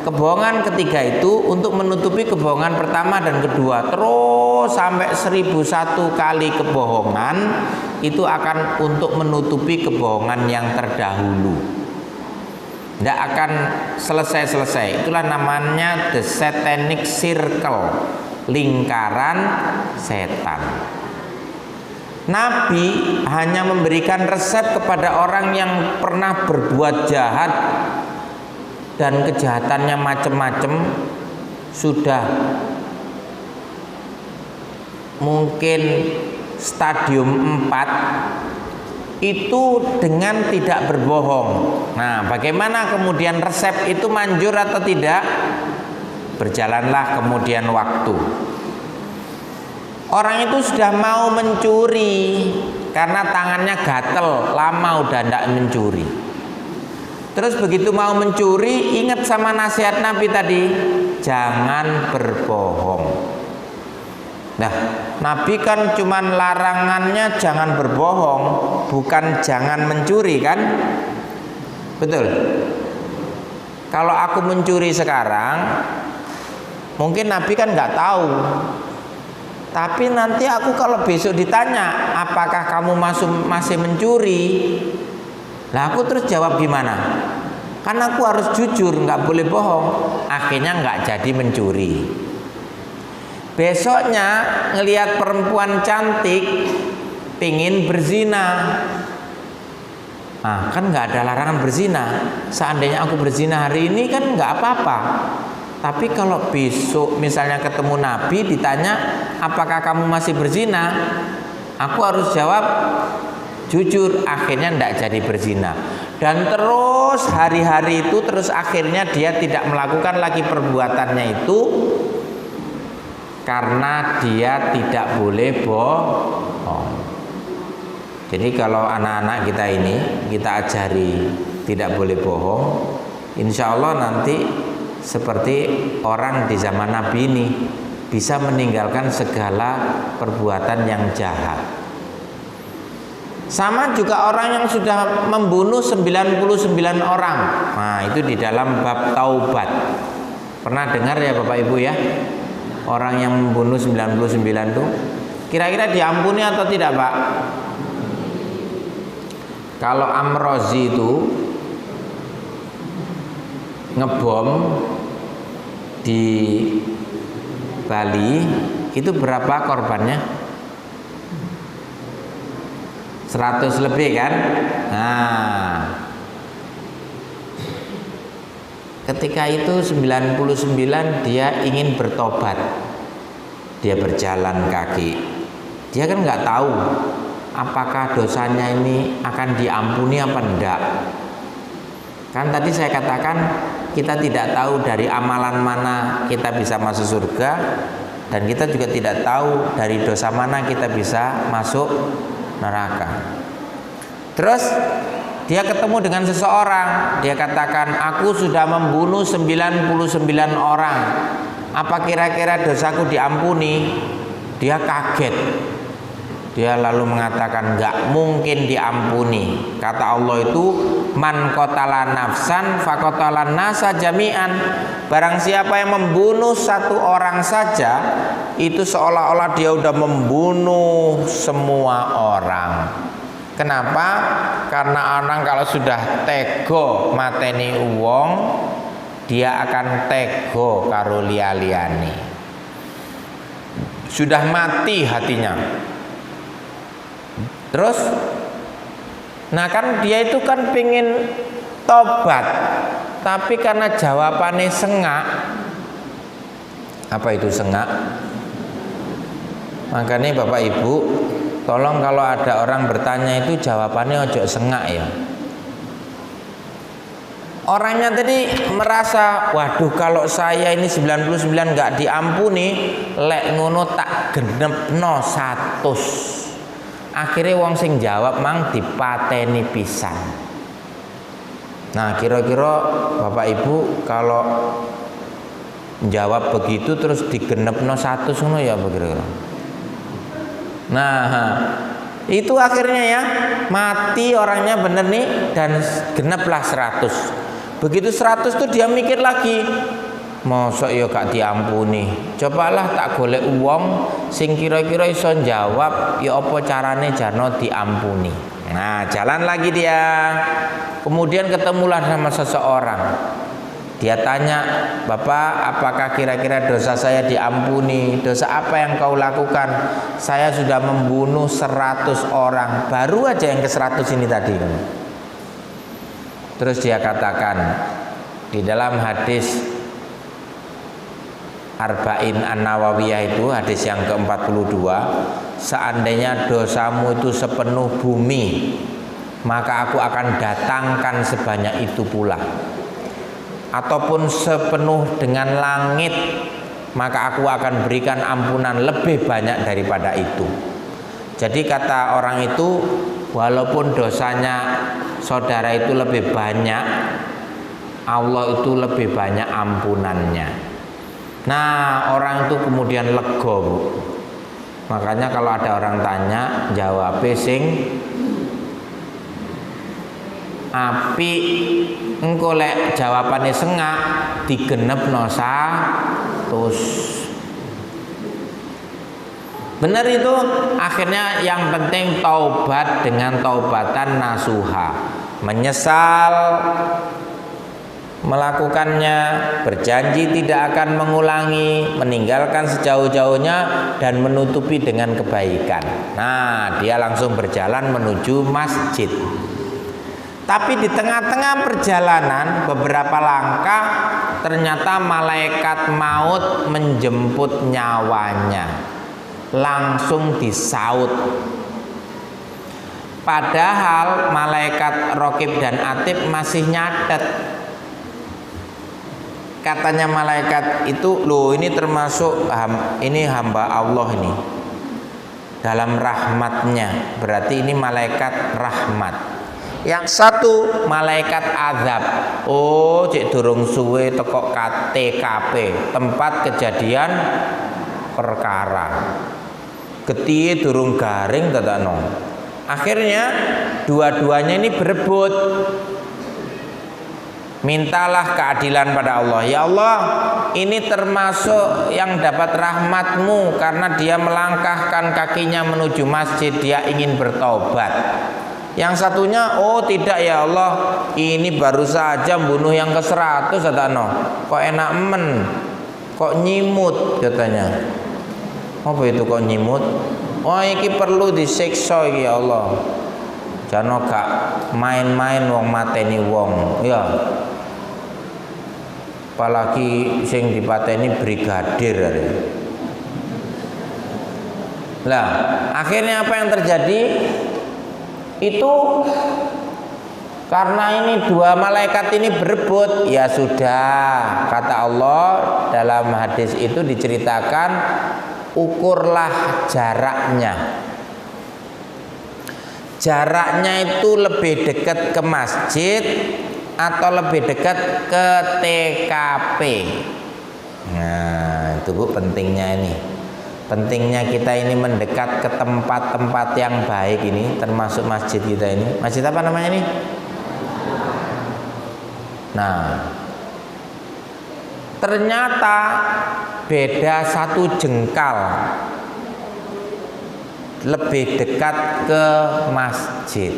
A: Kebohongan ketiga itu untuk menutupi kebohongan pertama dan kedua. Terus sampai 1001 kali kebohongan itu akan untuk menutupi kebohongan yang terdahulu. Tidak akan selesai-selesai. Itulah namanya the satanic circle, lingkaran setan. Nabi hanya memberikan resep kepada orang yang pernah berbuat jahat dan kejahatannya macam-macam, sudah mungkin stadium 4, itu dengan tidak berbohong. Nah, bagaimana kemudian resep itu manjur atau tidak? Berjalanlah kemudian waktu. Orang itu sudah mau mencuri karena tangannya gatel, lama udah tidak mencuri. Terus begitu mau mencuri, ingat sama nasihat Nabi tadi, jangan berbohong. Nah, Nabi kan cuman larangannya jangan berbohong, bukan jangan mencuri kan? Betul. Kalau aku mencuri sekarang, mungkin Nabi kan nggak tahu. Tapi nanti aku kalau besok ditanya, apakah kamu masih mencuri? Lah aku terus jawab gimana? Kan aku harus jujur, nggak boleh bohong. Akhirnya nggak jadi mencuri. Besoknya ngelihat perempuan cantik, pingin berzina. Nah, kan nggak ada larangan berzina. Seandainya aku berzina hari ini kan nggak apa-apa. Tapi kalau besok misalnya ketemu Nabi ditanya, apakah kamu masih berzina? Aku harus jawab jujur. Akhirnya tidak jadi berzina. Dan terus hari-hari itu terus akhirnya dia tidak melakukan lagi perbuatannya itu, karena dia tidak boleh bohong. Jadi kalau anak-anak kita ini kita ajari tidak boleh bohong, insya Allah nanti seperti orang di zaman Nabi ini bisa meninggalkan segala perbuatan yang jahat. Sama juga orang yang sudah membunuh 99 orang. Nah, itu di dalam bab taubat. Pernah dengar ya Bapak Ibu ya? Orang yang membunuh 99 itu kira-kira diampuni atau tidak, Pak? Kalau Amrozi itu ngebom di Bali, itu berapa korbannya? 100 lebih kan? Nah, ketika itu 99 dia ingin bertobat. Dia berjalan kaki. Dia kan nggak tahu apakah dosanya ini akan diampuni apa enggak. Kan tadi saya katakan kita tidak tahu dari amalan mana kita bisa masuk surga, dan kita juga tidak tahu dari dosa mana kita bisa masuk neraka. Terus dia ketemu dengan seseorang, dia katakan, aku sudah membunuh 99 orang, apa kira-kira dosaku diampuni? Dia kaget. Dia lalu mengatakan, enggak mungkin diampuni. Kata Allah itu, man qatala nafsan faqatalan nasa jami'an. Barang siapa yang membunuh satu orang saja, itu seolah-olah dia udah membunuh semua orang. Kenapa? Karena orang kalau sudah tego mateni wong, dia akan tego karo liya-liyane. Sudah mati hatinya. Terus, nah kan dia itu kan pingin tobat, tapi karena jawabannya sengak. Apa itu sengak? Makanya Bapak Ibu, tolong kalau ada orang bertanya itu jawabannya ojo sengak ya. Orangnya tadi merasa, waduh kalau saya ini 99 nggak diampuni, lek ngono tak genepno 100. Akhirnya wong sing jawab mang dipateni pisan. Nah kira-kira Bapak Ibu kalau jawab begitu terus digenepno 100 ngono ya kira-kira. Nah itu akhirnya ya mati orangnya bener nih, dan geneplah 100. Begitu 100 tuh dia mikir lagi, mosok ya gak diampuni. Cobalah tak golek wong sing kira-kira iso jawab ya apa carane jarno diampuni. Nah, jalan lagi dia. Kemudian ketemulah sama seseorang. Dia tanya, "Bapak, apakah kira-kira dosa saya diampuni? Dosa apa yang kau lakukan?" "Saya sudah membunuh 100 orang. Baru aja yang ke-100 ini tadi." Terus dia katakan di dalam hadis Arba'in An-Nawawiyah itu, hadis yang ke-42, seandainya dosamu itu sepenuh bumi, maka aku akan datangkan sebanyak itu pula. Ataupun sepenuh dengan langit, maka aku akan berikan ampunan lebih banyak daripada itu. Jadi kata orang itu, walaupun dosanya saudara itu lebih banyak, Allah itu lebih banyak ampunannya. Nah orang itu kemudian lega, Bu. Makanya kalau ada orang tanya, jawab sing api, engko lek jawabane sengak digenepno 100. Benar itu. Akhirnya yang penting taubat dengan taubatan nasuha, menyesal melakukannya, berjanji tidak akan mengulangi, meninggalkan sejauh-jauhnya, dan menutupi dengan kebaikan. Nah, dia langsung berjalan menuju masjid. Tapi di tengah-tengah perjalanan beberapa langkah, ternyata malaikat maut menjemput nyawanya. Langsung disaut. Padahal malaikat Raqib dan Atid masih nyatet. Katanya malaikat itu, loh ini termasuk ini hamba Allah ini dalam rahmatnya, berarti ini malaikat rahmat. Yang satu malaikat azab. Oh cek durung suwe teko TKP, tempat kejadian perkara, getihe durung garing tatano. Akhirnya dua-duanya ini berebut. Mintalah keadilan pada Allah. Ya Allah, ini termasuk yang dapat rahmatmu karena dia melangkahkan kakinya menuju masjid, dia ingin bertobat. Yang satunya, oh tidak ya Allah, ini baru saja membunuh yang ke-100 katanya. Kok enak men, kok nyimut katanya. Apa itu kok nyimut? Oh iki perlu disiksa iki ya Allah. Jano gak main-main wong mateni wong, ya. Apalagi sing dipateni brigadir. Lah, akhirnya apa yang terjadi? Itu Karena ini dua malaikat ini berebut, ya sudah, kata Allah dalam hadis itu diceritakan, ukurlah jaraknya. Jaraknya itu lebih dekat ke masjid atau lebih dekat ke TKP. Nah, itu Bu pentingnya ini. Pentingnya kita ini mendekat ke tempat-tempat yang baik ini, termasuk masjid kita ini. Masjid apa namanya ini? Nah, ternyata beda 1 jengkal lebih dekat ke masjid.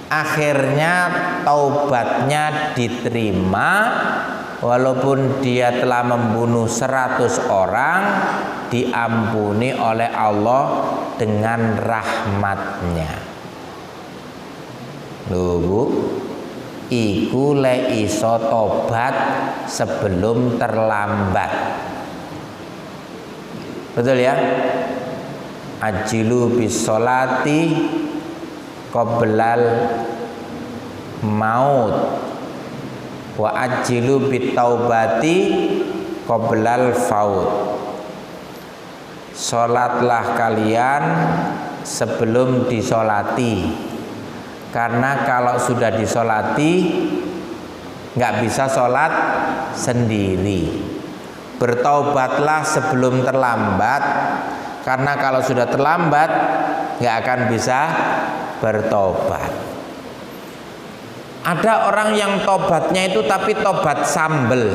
A: Akhirnya taubatnya diterima, walaupun dia telah membunuh 100 orang, diampuni oleh Allah dengan rahmatnya. Loh Bu, iku le iso tobat sebelum terlambat. Betul ya? Ajilu bis sholati qoblal maut wa ajilu bit taubati qoblal faut. Sholatlah kalian sebelum disolati, karena kalau sudah disolati nggak bisa sholat sendiri. Bertaubatlah sebelum terlambat, karena kalau sudah terlambat nggak akan bisa bertobat. Ada orang yang tobatnya itu tapi tobat sambel.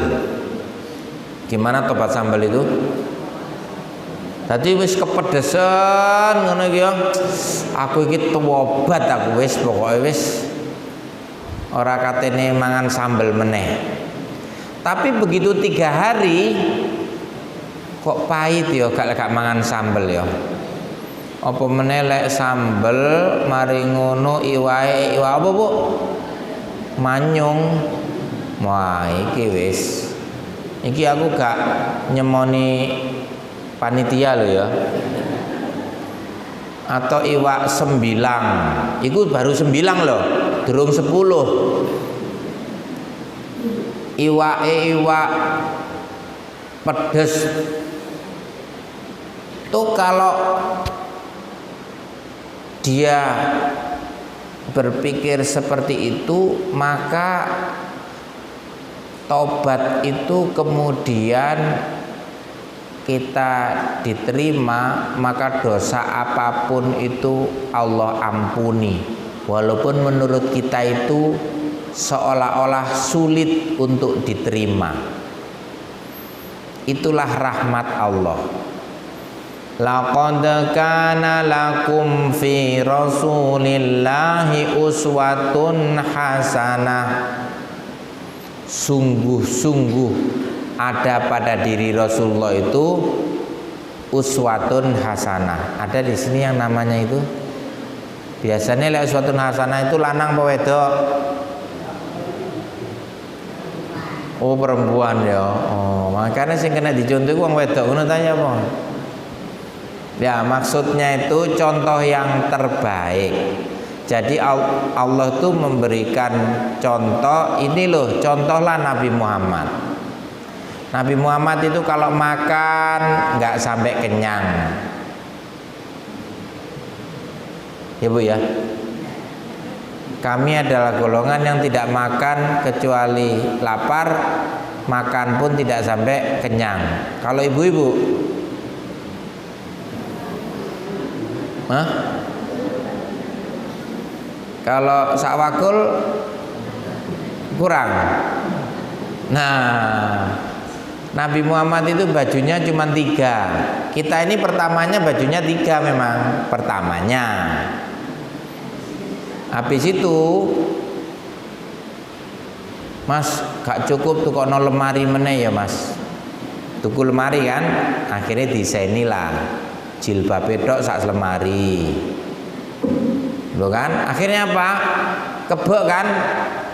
A: Gimana tobat sambel itu? Tadi wis kepedesan ngono iki ya. Aku iki tobat aku wis pokoke wis ora katene mangan sambel meneh. Tapi begitu 3 hari kok pahit ya gak mangan sambel ya. Apa meneh lek sambel mari ngono iwae iwa apa Bu? Manyung. Wah, iki wis. Iki aku gak nyemoni panitia lo ya. Atau iwak sembilang. Iku baru 9 loh, durung 10. Iwak pedes tuh kalau dia berpikir seperti itu, maka tobat itu kemudian kita diterima, maka dosa apapun itu Allah ampuni, walaupun menurut kita itu seolah-olah sulit untuk diterima. Itulah rahmat Allah. Laqad kana lakum fi rasulillahi uswatun hasanah. Sungguh-sungguh ada pada diri Rasulullah itu uswatun hasanah. Ada di sini yang namanya itu. Biasanya lek uswatun hasanah itu lanang apa wedok? Oh, perempuan ya. Oh, makanya sing kena dicontoh wong wedok ngono ta ya apa? Ya, maksudnya itu contoh yang terbaik. Jadi Allah tuh memberikan contoh, ini loh, contohlah Nabi Muhammad. Nabi Muhammad itu kalau makan nggak sampai kenyang. Ya Bu ya. Kami adalah golongan yang tidak makan kecuali lapar, makan pun tidak sampai kenyang. Kalau ibu-ibu, kalau sakwakul kurang. Nah, Nabi Muhammad itu bajunya cuma 3. Kita ini pertamanya bajunya 3 memang pertamanya. Habis itu, Mas, gak cukup tuh kono lemari meneh ya Mas. Tuku lemari kan, akhirnya disainilah jilbab pedok sak lemari. Loh kan, akhirnya apa? Kebek kan,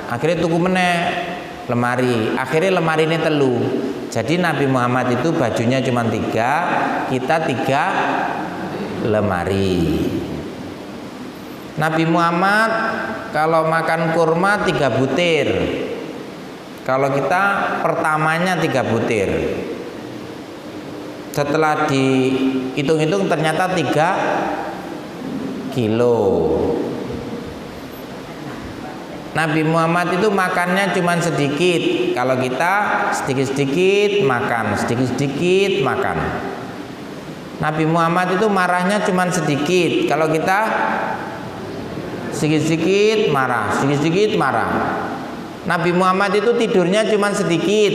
A: akhirnya tuku meneh lemari. Akhirnya lemari ini telu. Jadi Nabi Muhammad itu bajunya cuma 3, kita 3 lemari. Nabi Muhammad kalau makan kurma 3 butir. Kalau kita pertamanya 3 butir. Setelah dihitung-hitung ternyata 3 kilo. Nabi Muhammad itu makannya cuma sedikit. Kalau kita sedikit-sedikit makan, sedikit-sedikit makan. Nabi Muhammad itu marahnya cuma sedikit. Kalau kita sedikit-sedikit marah, sedikit-sedikit marah. Nabi Muhammad itu tidurnya cuma sedikit.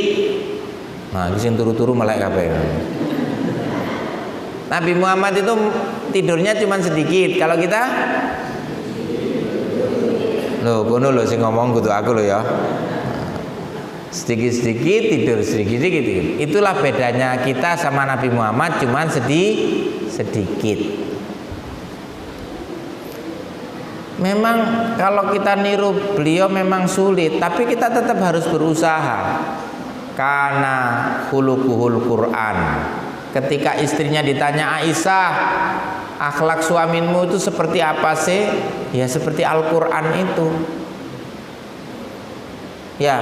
A: Nah, sing turu-turu melek kabeh. Nabi Muhammad itu tidurnya cuma sedikit. Kalau kita loh, kono lho sing ngomong kudu aku lho ya. Sedikit-sedikit tidur, sedikit-sedikit. Itulah bedanya kita sama Nabi Muhammad, cuma sedikit. Memang kalau kita niru beliau memang sulit, tapi kita tetap harus berusaha. Karena khuluquhul Quran. Ketika istrinya ditanya, Aisyah, akhlak suamimu itu seperti apa sih? Ya seperti Al-Quran itu. Ya,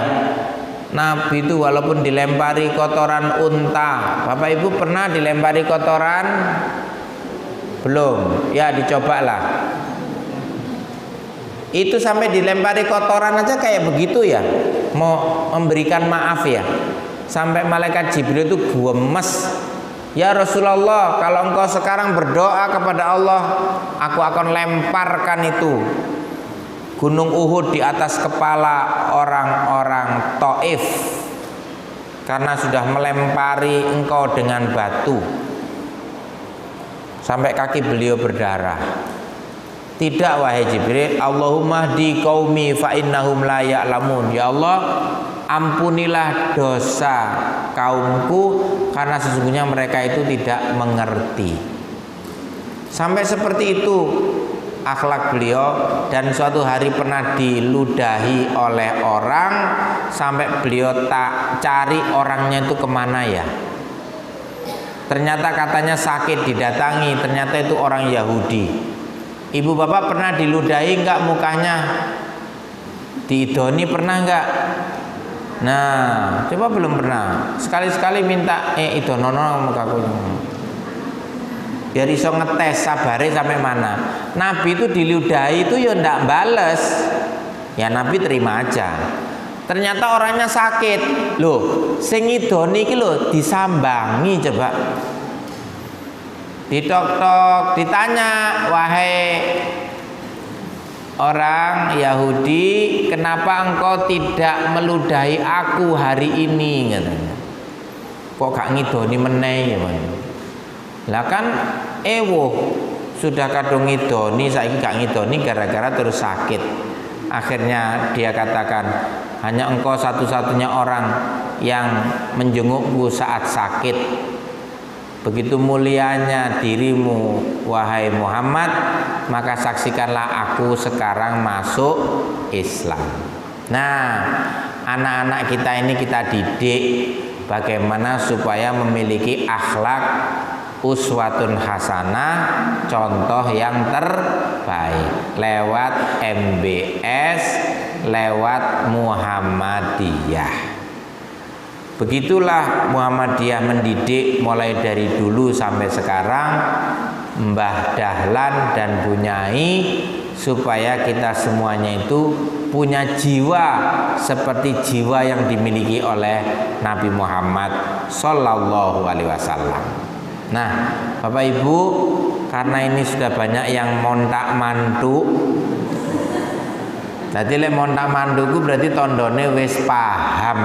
A: Nabi itu walaupun dilempari kotoran unta. Bapak Ibu pernah dilempari kotoran? Belum? Ya dicobalah. Itu sampai dilempari kotoran aja kayak begitu ya. Mau memberikan maaf ya. Sampai malaikat Jibril itu gemes. Ya Rasulullah, kalau engkau sekarang berdoa kepada Allah, aku akan lemparkan itu gunung Uhud di atas kepala orang-orang Taif, karena sudah melempari engkau dengan batu sampai kaki beliau berdarah. Tidak wahai Jibril, Allahumma hdi qaumi fa innahum la ya'lamun. Ya Allah, ampunilah dosa kaumku karena sesungguhnya mereka itu tidak mengerti. Sampai seperti itu akhlak beliau. Dan suatu hari pernah diludahi oleh orang, sampai beliau tak cari orangnya itu kemana ya. Ternyata katanya sakit, didatangi, ternyata itu orang Yahudi. Ibu bapak pernah diludahi enggak mukanya? Diidoni pernah enggak? Nah, coba belum pernah. Sekali-sekali minta idonono mukaku. Biar iso ngetes sabare sampai mana. Nabi itu diludahi itu ya ndak bales. Ya Nabi terima aja. Ternyata orangnya sakit. Loh, sing idoni iki lho disambangi coba. Ditok-tok, ditanya, wahai orang Yahudi, kenapa engkau tidak meludahi aku hari ini? Katanya. Kok gak ngidoni meneh ya, lah kan sudah kadung ngidoni, saiki gak ngidoni gara-gara terus sakit. Akhirnya dia katakan, hanya engkau satu-satunya orang yang menjengukku saat sakit. Begitu mulianya dirimu wahai Muhammad, maka saksikanlah aku sekarang masuk Islam. Nah, anak-anak kita ini kita didik bagaimana supaya memiliki akhlak uswatun hasanah, contoh yang terbaik lewat MBS, lewat Muhammadiyah. Begitulah Muhammadiyah mendidik mulai dari dulu sampai sekarang, Mbah Dahlan dan Bu Nyai, supaya kita semuanya itu punya jiwa seperti jiwa yang dimiliki oleh Nabi Muhammad Sallallahu Alaihi Wasallam. Nah, Bapak Ibu, karena ini sudah banyak yang montak mantu. Jadi lek montak mantuku berarti tondone wis paham.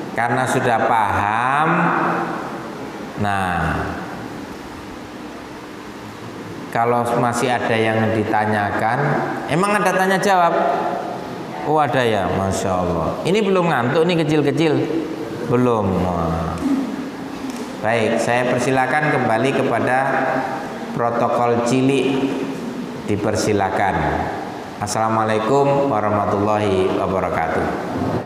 A: Karena sudah paham, nah kalau masih ada yang ditanyakan, emang ada tanya jawab? Oh ada ya, Masya Allah. Ini belum ngantuk, ini kecil-kecil, belum. Baik, saya persilakan kembali kepada protokol cilik, dipersilakan. Assalamualaikum warahmatullahi wabarakatuh.